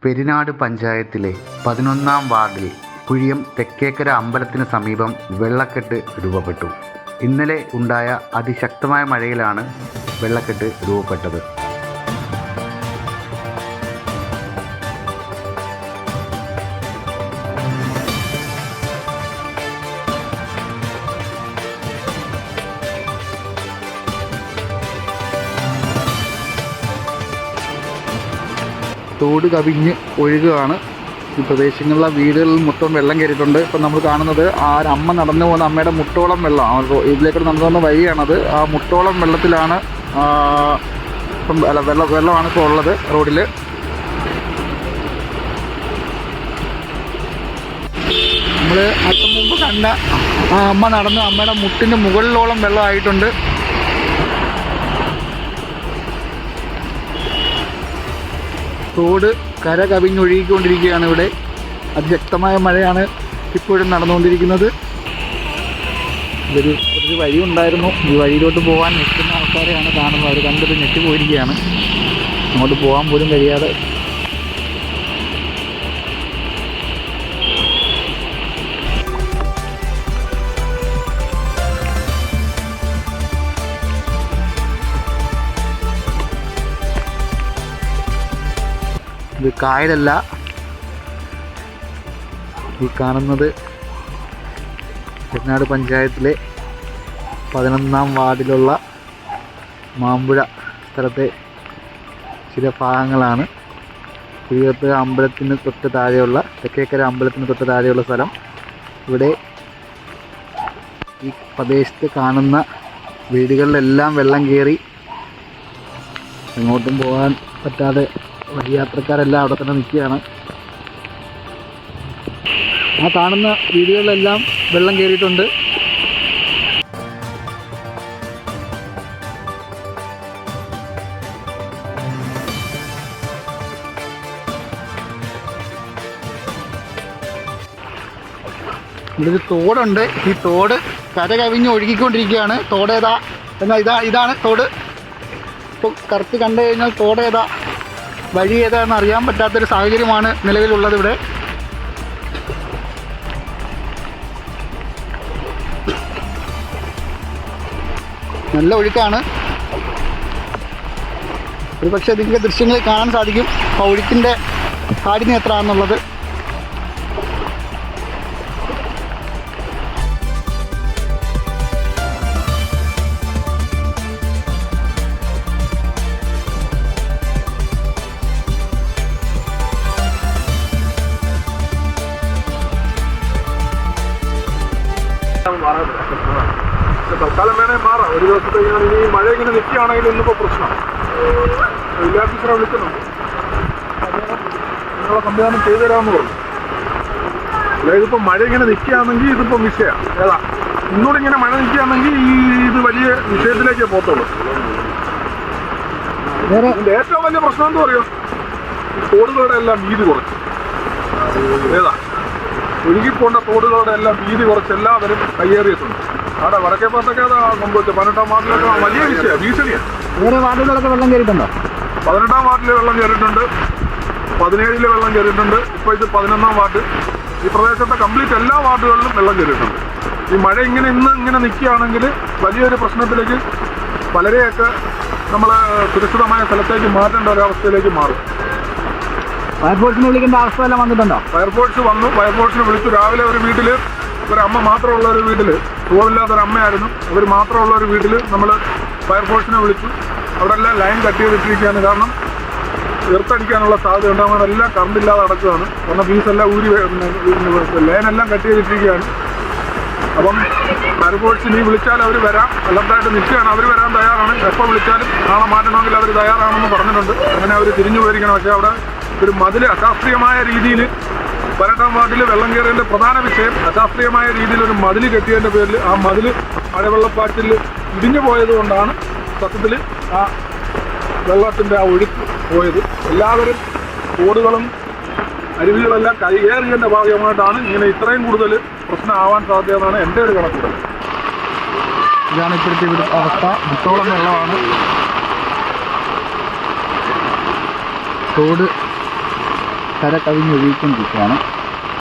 പെരിനാട് പഞ്ചായത്തിലെ 11-ാം വാർഡിൽ കുഴിയം തെക്കേക്കര അമ്പലത്തിന് സമീപം വെള്ളക്കെട്ട് രൂപപ്പെട്ടു. ഇന്നലെ ഉണ്ടായ അതിശക്തമായ മഴയിലാണ് വെള്ളക്കെട്ട് രൂപപ്പെട്ടത്. തോട് കവിഞ്ഞ് ഒഴുകുകയാണ്. ഈ പ്രദേശങ്ങളിലെ വീടുകളിൽ മൊത്തം വെള്ളം കയറിയിട്ടുണ്ട്. ഇപ്പം നമ്മൾ കാണുന്നത് അമ്മ നടന്നു പോകുന്ന അമ്മയുടെ മുട്ടോളം വെള്ളം, ഇതിലേക്കൂടെ നടന്നു പോകുന്ന വഴിയാണത്. ആ മുട്ടോളം വെള്ളത്തിലാണ് ഇപ്പം വെള്ളമാണ് ഇപ്പോൾ ഉള്ളത് റോഡിൽ. നമ്മൾ അല്പം മുമ്പ് കണ്ട അമ്മ നടന്ന് അമ്മയുടെ മുട്ടിൻ്റെ മുകളിലോളം വെള്ളമായിട്ടുണ്ട്. തോട് കര കവിഞ്ഞൊഴുകിക്കൊണ്ടിരിക്കുകയാണ്. ഇവിടെ അതിശക്തമായ മഴയാണ് ഇപ്പോഴും നടന്നുകൊണ്ടിരിക്കുന്നത്. ഒരു വഴി ഉണ്ടായിരുന്നു. ഈ വഴിയിലോട്ട് പോകാൻ നിൽക്കുന്ന ആൾക്കാരെയാണ് കാണുന്നത്. അവർ കണ്ടിട്ട് ഞെട്ടി പോയിരിക്കുകയാണ്. അങ്ങോട്ട് പോകാൻ പോലും കഴിയാതെ ഇത് കായലല്ല, ഈ കാണുന്നത് പെരിനാട് പഞ്ചായത്തിലെ 11-ാം വാർഡിലുള്ള മാമ്പുഴ സ്ഥലത്തെ ചില ഭാഗങ്ങളാണ്. കുഴിയത്ത് അമ്പലത്തിന് തൊട്ട് താഴെയുള്ള തെക്കേക്കര അമ്പലത്തിന് തൊട്ട് താഴെയുള്ള സ്ഥലം. ഇവിടെ ഈ പ്രദേശത്ത് കാണുന്ന വീടുകളിലെല്ലാം വെള്ളം കയറി എങ്ങോട്ടും പോകാൻ പറ്റാതെ വഴിയാത്രക്കാരെല്ലാം അവിടെ തന്നെ നിൽക്കുകയാണ്. ആ കാണുന്ന വീടുകളിലെല്ലാം വെള്ളം കയറിയിട്ടുണ്ട്. ഇവിടെ ഒരു തോടുണ്ട്. ഈ തോട് കര കവിഞ്ഞ് ഒഴുകിക്കൊണ്ടിരിക്കുകയാണ്. തോടേതാ എന്നാൽ ഇതാണ് തോട്. ഇപ്പോൾ കറുത്ത് കണ്ടു കഴിഞ്ഞാൽ തോടേതാ വഴി ഏതാണെന്ന് അറിയാൻ പറ്റാത്തൊരു സാഹചര്യമാണ് നിലവിലുള്ളത്. ഇവിടെ നല്ല ഒഴുക്കാണ്. ഒരു പക്ഷേ ഇതിൻ്റെ ദൃശ്യങ്ങളിൽ കാണാൻ സാധിക്കും ആ ഒഴുക്കിൻ്റെ കാഠിന്യം എത്രയാണെന്നുള്ളത്. തൽക്കാലം വേണേൽ മാറാം. ഒരു ദിവസത്തേക്ക് ഇനി മഴ ഇങ്ങനെ നിൽക്കുകയാണെങ്കിൽ ഇന്നിപ്പോൾ പ്രശ്നമാണ്. വിദ്യാർത്ഥികളെ വിളിക്കുന്നുണ്ട്, നിങ്ങളെ സംവിധാനം ചെയ്തു തരാമെന്ന് പറഞ്ഞു. അതായത് ഇതിപ്പോൾ മഴ ഇങ്ങനെ നിൽക്കുകയാണെങ്കിൽ ഇതിപ്പോൾ വിഷയമാണ്. ഏതാ ഇന്നോട് ഇങ്ങനെ മഴ നിൽക്കുകയാണെങ്കിൽ ഇത് വലിയ വിഷയത്തിലേക്കേ പോകത്തുള്ളൂ. ഇതിൻ്റെ ഏറ്റവും വലിയ പ്രശ്നം എന്ന് പറയുമോ, തോടുകളുടെ എല്ലാം വീതി കുറച്ച്. ഏതാ ഒഴുകിപ്പോണ്ട തോടുകളുടെ എല്ലാം വീതി കുറച്ച് എല്ലാവരും കയ്യേറിയിട്ടുണ്ട്. അവിടെ വടക്കേപ്പുറത്തൊക്കെ അത് സംഭവിച്ചു. 18-ാം വാർഡിലൊക്കെ വലിയ വിഷയമാണ്, ഭീഷണിയാണ്. വേറെ വാർഡുകളൊക്കെ വെള്ളം കയറിയിട്ടുണ്ടോ? 18-ാം വാർഡിൽ വെള്ളം കയറിയിട്ടുണ്ട്, 17-ൽ വെള്ളം കയറിയിട്ടുണ്ട്. ഇപ്പോൾ ഇത് 11-ാം വാർഡ്. ഈ പ്രദേശത്തെ കംപ്ലീറ്റ് എല്ലാ വാർഡുകളിലും വെള്ളം കയറിയിട്ടുണ്ട്. ഈ മഴ ഇങ്ങനെ നിൽക്കുകയാണെങ്കിൽ വലിയൊരു പ്രശ്നത്തിലേക്ക് പലരെയൊക്കെ നമ്മൾ സുരക്ഷിതമായ സ്ഥലത്തേക്ക് മാറ്റേണ്ട ഒരവസ്ഥയിലേക്ക് മാറും. ഫയർഫോഴ്സിനെ വിളിക്കേണ്ട അവസ്ഥ എല്ലാം വന്നിട്ടുണ്ടോ? ഫയർഫോഴ്സ് വന്നു, ഫയർഫോഴ്സിനെ വിളിച്ചു. രാവിലെ ഒരു വീട്ടിൽ ഒരമ്മ മാത്രമുള്ള ഒരു വീട്ടിൽ, സുഖമില്ലാത്തൊരമ്മയായിരുന്നു. അവർ മാത്രമുള്ള ഒരു വീട്ടിൽ നമ്മൾ ഫയർഫോഴ്സിനെ വിളിച്ചു. അവിടെ എല്ലാം ലൈൻ കട്ട് ചെയ്തിട്ടിരിക്കുകയാണ്. കാരണം എർത്തടിക്കാനുള്ള സാധ്യത ഉണ്ടാകുമ്പോൾ എല്ലാം കറണ്ടില്ലാതെ അടക്കുകയാണ്. കാരണം ഫീസെല്ലാം ലൈനെല്ലാം കട്ട് ചെയ്തിട്ടിരിക്കുകയാണ്. അപ്പം ഫയർഫോഴ്സ് നീ വിളിച്ചാൽ അവർ വരാം, അലർട്ടായിട്ട് നിൽക്കുകയാണ്. അവർ വരാൻ തയ്യാറാണ്. എപ്പോൾ വിളിച്ചാലും നാളെ മാറ്റണമെങ്കിൽ അവർ തയ്യാറാണെന്ന് പറഞ്ഞിട്ടുണ്ട്. അങ്ങനെ അവർ തിരിഞ്ഞു പോയിരിക്കണം. പക്ഷേ അവിടെ ഒരു മതിൽ അശാസ്ത്രീയമായ രീതിയിൽ 18-ാം വാർഡിൽ വെള്ളം കയറിയതിൻ്റെ പ്രധാന വിഷയം അശാസ്ത്രീയമായ രീതിയിൽ ഒരു മതിൽ കെട്ടിയതിൻ്റെ പേരിൽ ആ മതിൽ മഴവെള്ളപ്പാറ്റിൽ ഇടിഞ്ഞു പോയത് കൊണ്ടാണ് സത്യത്തിൽ ആ വെള്ളത്തിൻ്റെ ആ ഒഴുക്ക് പോയത്. എല്ലാവരും തോടുകളും അരുവികളെല്ലാം കൈകേറിയതിൻ്റെ ഭാഗമായിട്ടാണ് ഇങ്ങനെ ഇത്രയും കൂടുതൽ പ്രശ്നമാവാൻ സാധ്യതയെന്നാണ് എൻ്റെ ഒരു കണക്കുകൾ. ഇതാണ് ഇപ്പോഴത്തെ ഒരു അവസ്ഥ. മുട്ടോളം വെള്ളമാണ്. തോട് കര കവിഞ്ഞൊഴുകിക്കൊണ്ടിരിക്കുകയാണ്.